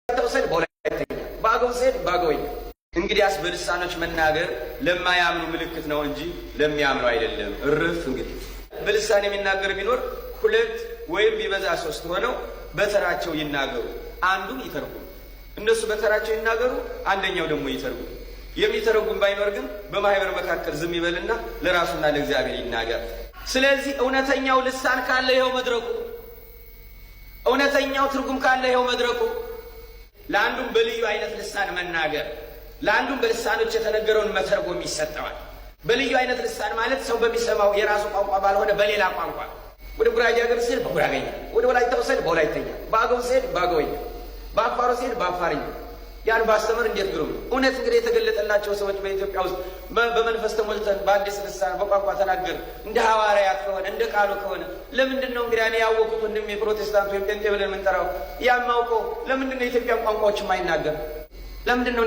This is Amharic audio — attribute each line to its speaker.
Speaker 1: ተወሰድ በወላይተኛ ባገው ሰድ ባገውኛ እንግዲያስ በልሳኖች መናገር ለማያምኑ ምልክት ነው እንጂ ለሚያምኑ አይደለም። እርፍ እንግዲህ በልሳን የሚናገር ቢኖር ሁለት ወይም ቢበዛ ሶስት ሆነው በተራቸው ይናገሩ፣ አንዱን ይተርጉም። እነሱ በተራቸው ይናገሩ፣ አንደኛው ደግሞ ይተርጉም። የሚተረጉም ባይኖር ግን በማህበር መካከል ዝም ይበልና ለራሱና ለእግዚአብሔር ይናገር። ስለዚህ እውነተኛው ልሳን ካለ ይኸው መድረኩ፣ እውነተኛው ትርጉም ካለ ይኸው መድረኩ። ለአንዱም በልዩ አይነት ልሳን መናገር፣ ለአንዱም በልሳኖች የተነገረውን መተርጎም ይሰጠዋል። በልዩ አይነት ልሳን ማለት ሰው በሚሰማው የራሱ ቋንቋ ባልሆነ በሌላ ቋንቋ። ወደ ጉራጌ ሀገር ሲሄድ በጉራጌኛ፣ ወደ ወላይታው ሲሄድ በወላይተኛ፣ በአገው ሲሄድ በአገውኛ፣ በአፋሩ ሲሄድ በአፋርኛ። ያን ባስተምር እንዴት ግሩም ነው! እውነት እንግዲህ የተገለጠላቸው ሰዎች በኢትዮጵያ ውስጥ በመንፈስ ተሞልተን በአዲስ ልሳን በቋንቋ ተናገር እንደ ሐዋርያት ከሆነ እንደ ቃሉ ከሆነ ለምንድን ነው እንግዲህ እኔ ያወቁት ወንድም የፕሮቴስታንት ወይም ጴንጤ ብለን የምንጠራው ያማውቀው ለምንድን ነው የኢትዮጵያን ቋንቋዎች የማይናገር? ለምንድን ነው